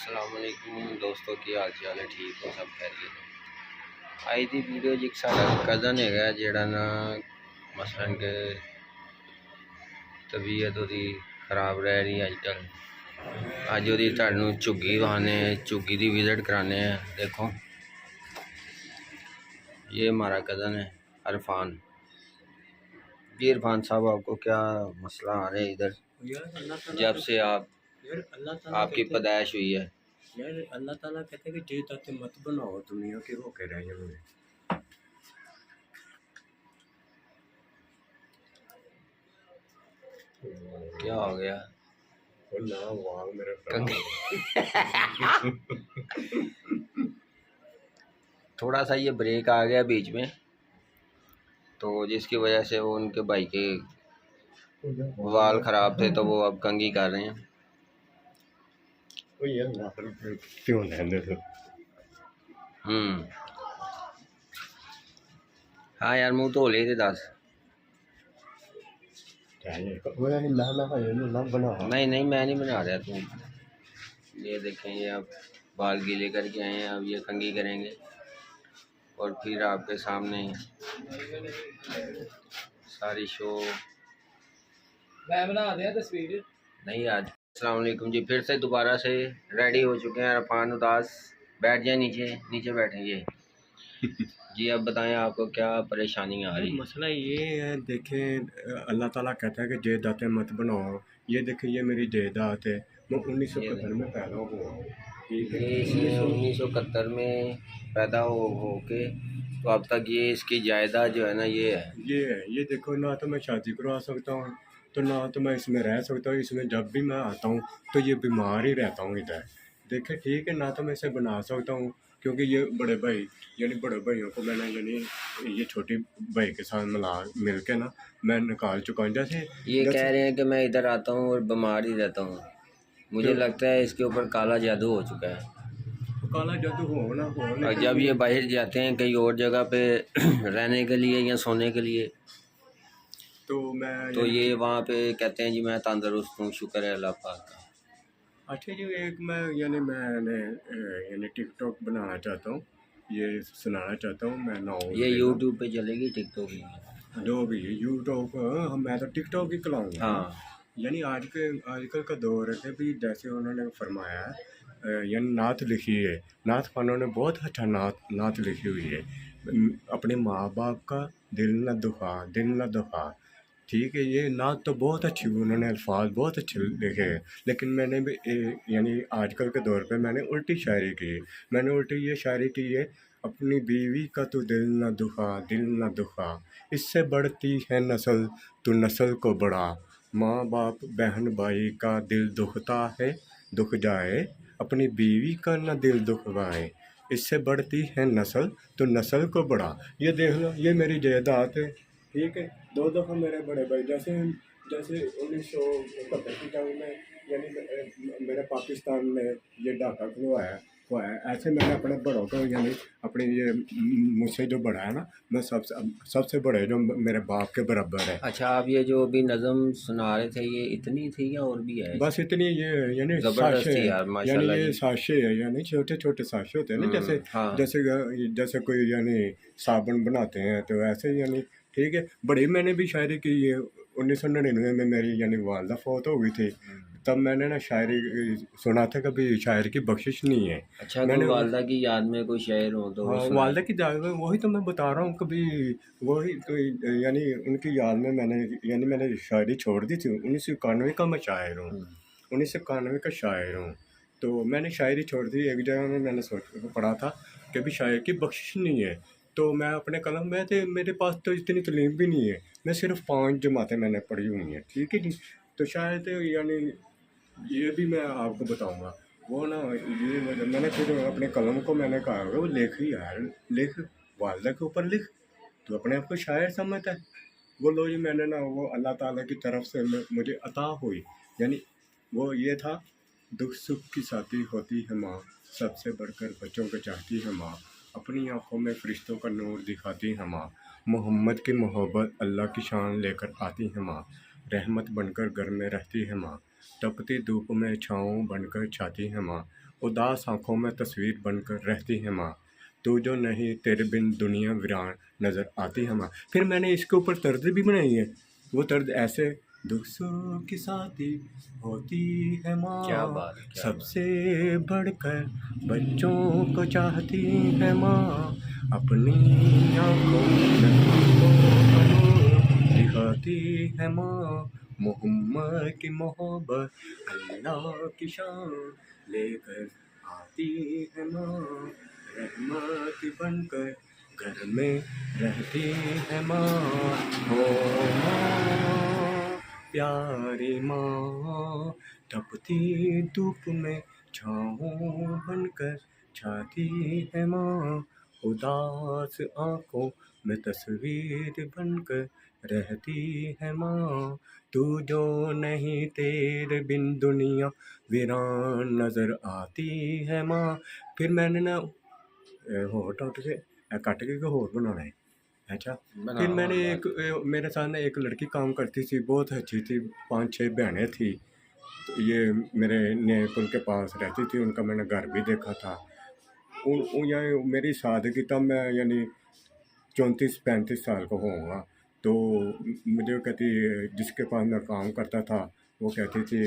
अस्सलामुअलैकुम दोस्तों की हाल चाल है। ठीक हो सब खैरियत। आई थी वीडियो जी साडा कज़न है जेड़ा ना मसलन के तबीयत उसकी खराब रह रही है अजकल। अज वो तुहानू झुग्गी वहाने झुग्गी की विजिट कराने हैं। देखो ये हमारा कज़न है इरफान। जी इरफान साहब आपको क्या मसला आ रहा है इधर जब से आपकी पैदाइश हुई है? यार अल्लाह ताला कहते हैं कि जे ताते मत बनाओ दुनिया के वो कह रहे हैं। क्या हो गया? और ना वाल मेरे थोड़ा सा ये ब्रेक आ गया बीच में, तो जिसकी वजह से वो उनके भाई के वाल ख़राब थे तो वो अब कंघी कर रहे हैं। हाँ यार मुँह धो ले थे दस। नहीं नहीं मैं नहीं बना रहा तुम। ये देखें ये अब बाल गीले करके आए हैं, अब ये कंघी करेंगे और फिर आपके सामने सारी शो मैं बना दिया तस्वीर नहीं आज। अस्सलाम वालेकुम जी, फिर से दोबारा से रेडी हो चुके हैं इरफान उदास। बैठ जाए नीचे, नीचे बैठेंगे। जी अब बताएं आपको क्या परेशानी आ रही है? मसला ये है, देखें अल्लाह ताला कहता है कि जायदातें मत बनाओ। ये देखें ये मेरी जायदाद है, मैं 1971 में पैदा हुआ। ठीक है, ये इसने 1971 में पैदा हो के तो अब तक ये इसकी जायदाद जो है ना ये है। ये देखो, ना तो मैं शादी करवा सकता हूँ, तो ना तो मैं इसमें रह सकता हूँ। इसमें जब भी मैं आता हूँ तो ये बीमार ही रहता हूँ इधर। देखे ठीक है, ना तो मैं इसे बना सकता हूँ क्योंकि ये बड़े भाई यानी बड़े भाइयों को मैंने यानी ये छोटी भाई के साथ मिल के ना मैं निकाल चुका हूँ। जैसे ये कह रहे हैं कि मैं इधर आता हूँ और बीमार ही रहता हूँ। मुझे लगता है इसके ऊपर काला जादू हो चुका है। काला जादू हो ना और जब ये बाहर जाते हैं कहीं और जगह पे रहने के लिए या सोने के लिए तो ये वहाँ पे कहते हैं जी मैं तंदुरुस्त हूँ, शुक्र है अल्लाह पाक का। अच्छा जी, एक मैंने यानी टिकटॉक बनाना चाहता हूँ, ये सुनाना चाहता हूँ मैं ना। ये यूट्यूब पे चलेगी टिकटॉक ही? जो भी यूट्यूब, मैं तो टिकटॉक ही चलाऊँगा। हाँ, यानी आजकल का दौर है भी जैसे उन्होंने फरमाया है, यानी नात लिखी है, नात खानों ने बहुत अच्छा नात लिखी हुई है। अपने माँ बाप का दिल न दुखा। ठीक है, ये नात तो बहुत अच्छी, उन्होंने अल्फाज बहुत अच्छे लिखे हैं। लेकिन मैंने भी यानी आजकल के दौर पे मैंने उल्टी शायरी की है। मैंने उल्टी ये शायरी की है, अपनी बीवी का तो दिल न दुखा, इससे बढ़ती है नस्ल तो नस्ल को बढ़ा। माँ बाप बहन भाई का दिल दुखता है, दुख जाए अपनी बीवी का न दिल दुखवाए, इससे बढ़ती है नस्ल तो नस्ल को बढ़ा। ये देख लो, ये मेरी जायदाद है। ठीक है, दो दफ़ा मेरे बड़े भाई जैसे जैसे 1971 की टाइम में यानी मेरे पाकिस्तान में ये डाका खुलवाया हुआ है। ऐसे मैंने अपने बड़ों को यानी अपने ये मुझसे जो बड़ा है ना, मैं सबसे बड़े जो मेरे बाप के बराबर है। अच्छा, आप ये जो अभी नज़म सुना रहे थे ये इतनी थी या और भी है? बस इतनी ये यानी ज़बरदस्त साशे थी यार यानी माशाल्लाह ये जी। साशे है, यानी छोटे छोटे साशे होते हैं ना, जैसे हाँ जैसे जैसे कोई यानी साबुन बनाते हैं तो ऐसे ही यानी। ठीक है, बड़ी मैंने भी शायरी की है। 1999 में मेरी यानी वालदा फौत हो गई थी, तब मैंने ना शायरी सुना था, कभी शायर की बख्शिश नहीं है। अच्छा, कोई मैंने वालदा की याद में कोई शेर हो तो वो हाँ, सुनाए। वालदा की याद में वही तो मैं बता रहा हूँ, कभी वही तो यानी उनकी याद में मैंने शायरी छोड़ दी थी। 1991 का मैं शायर हूँ, 1991 का शायर हूँ। तो मैंने शायरी छोड़ दी। एक जगह में मैंने पढ़ा था कि भी शायर की बख्शिश नहीं है। तो मैं अपने कलम में थे, मेरे पास तो इतनी तलीम भी नहीं है, मैं सिर्फ 5 जमातें मैंने पढ़ी हुई हैं। ठीक है जी, तो शायद यानी ये भी मैं आपको बताऊंगा। वो ना ये मैंने फिर अपने कलम को मैंने कहा वो लिख ही यार, लिख, वालदा के ऊपर लिख, तो अपने आप को शायर समझता है। वो लो जी, मैंने ना वो अल्लाह ताला की तरफ से मुझे अता हुई, यानी वो ये था, दुख सुख की साथी होती है माँ, सबसे बढ़कर बच्चों को चाहती है माँ, अपनी आंखों में फरिश्तों का नूर दिखाती है माँ, मोहम्मद की मोहब्बत अल्लाह की शान लेकर आती है माँ, रहमत बनकर घर में रहती है माँ, तपती धूप में छाँव बनकर छाती है माँ, उदास आंखों में तस्वीर बनकर रहती है माँ, तू जो नहीं तेरे बिन दुनिया वीरान नज़र आती है माँ। फिर मैंने इसके ऊपर तर्ज भी बनाई है, वो तर्ज ऐसे, दुख सुख की साथी होती है माँ, क्या बात, क्या सबसे बढ़कर बच्चों को चाहती है माँ, अपनी आंखों में हमको दिखाती है माँ, मोहम्मद की मोहब्बत अल्लाह की शान लेकर आती है माँ, रहमत बनकर घर में रहती है माँ, हो माँ प्यारी माँ, तपती धूप में छाँव बनकर छाती है माँ, उदास आँखों में तस्वीर बनकर रहती है माँ, तू जो नहीं तेरे बिन दुनिया वीरान नज़र आती है माँ। फिर मैंने ना होर कट के होर बनाना है। अच्छा, फिर मैंने एक मेरे साथ ना एक लड़की काम करती थी, बहुत अच्छी थी, 5-6 बहनें थी। तो ये मेरे नए पुल के पास रहती थी, उनका मैंने घर भी देखा था। यानी मेरी शादी तब मैं यानी 34-35 साल का होऊंगा। तो मुझे कहती, जिसके पास मैं काम करता था वो कहती थी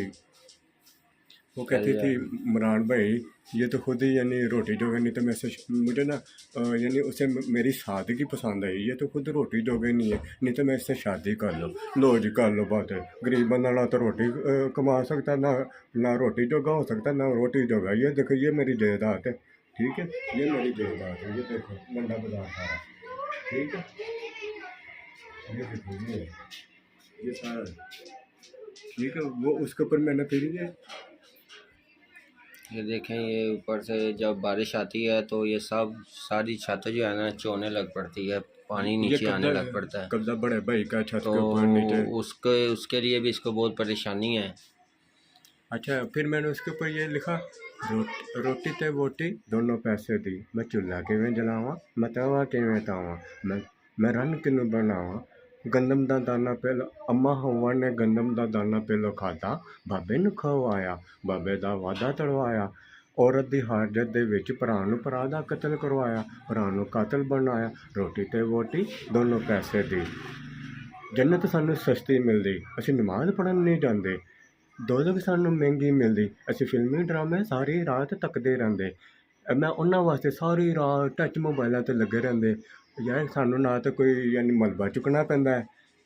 इमरान भाई ये तो खुद ही यानी रोटी जोगे नहीं, तो मैं से मुझे ना यानी उसे मेरी सादगी पसंद आई, ये तो खुद रोटी जोगे नहीं है, नहीं तो मैं इससे शादी कर लो जी कर लो, बात है। गरीब बंदा ना तो रोटी कमा सकता, ना रोटी जोगा हो सकता, ना रोटी जोगा। ये देखो ये मेरी जायदाद है, ठीक है, ये मेरी जायदाद है, ये देखो मंडा बाजार सारा, ठीक है, ये देखो ये सारा, ठीक है। वो उसके ऊपर मैंने फिर ये देखें, ये ऊपर से जब बारिश आती है तो ये सब सारी छत जो है ना चोने लग पड़ती है, पानी नीचे आने लग पड़ता है। कब्जा बड़े भाई का छत तो के ऊपर नीचे, उसके लिए भी इसको बहुत परेशानी है। अच्छा, फिर मैंने उसके ऊपर ये लिखा, रोटी ते वोटी दोनों पैसे दी, मैं चूल्हा किवें जलावां, मैं तवा किवें तावां, मैं रन किनू बनावां, गंदम दा दाना पहलो अम्मा हवा ने गंदम दा दाना पहलो खादा, बाबे नू खवाया, बाबे दा वादा तड़वाया, औरत दी हाजत दे विच भरा नू भरा दा कतल करवाया, भरा नू कातल बनाया, रोटी ते वोटी दोनों पैसे दी। जन्नत सानू सस्ती मिलदी, असीं नमाज़ पढ़न नहीं जांदे, दोज़ख सानू महंगी मिलदी, असीं फिल्मी ड्रामे सारी रात तकदे रहिंदे, मैं उन्हां वास्ते सारी रात टच मोबाइलां ते लगे रहिंदे। यार सानू ना तो कोई यानी मलबा चुकना पैंदा है,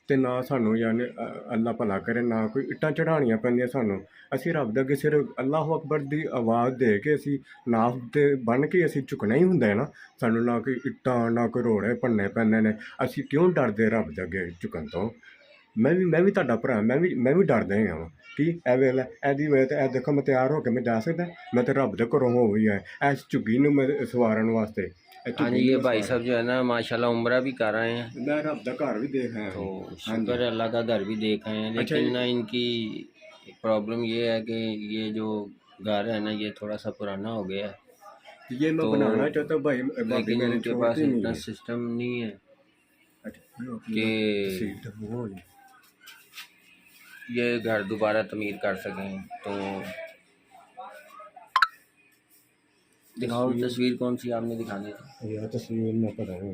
ते ना सानू यानी अल्लाह भला करे ना कोई इट्टां चढ़ानियां पैंदियां सानू। असीं रब दे अगे सिर्फ अल्लाह अकबर दी आवाज़ दे के असीं नाफ ते बन के असीं झुकना ही हुंदा है ना, सानू ना कोई इट्टां ना कोई रोड़े भन्ने पैंदे ने, असीं क्यों डरदे रब दे अगे झुकन तो। मैं भी तुहाडा भरा, मैं भी डरदा ही हां कि ए वेले एदी वजह ते देखो मैं तैयार होके मैं जा सकदा, मैं तो रब दे घरों हो ही आया इस झुग्गी नू मैं सवारन वास्ते। हाँ जी, ये भाई साहब जो है ना माशाल्लाह उम्रा भी कर रहे हैं, मैं रब दा घर भी देख आया तो शुक्र है अल्लाह का घर भी देख आए हैं। लेकिन ना इनकी प्रॉब्लम ये है कि ये जो घर है ना ये थोड़ा सा पुराना हो गया है, ये मैं बनाना चाहता भाई, लेकिन इनके पास इतना सिस्टम नहीं है कि ये घर दोबारा तमीर कर सकें। तो दिखाओ तस्वीर कौन सी आपने दिखानी थी? यार तस्वीर मैं पता नहीं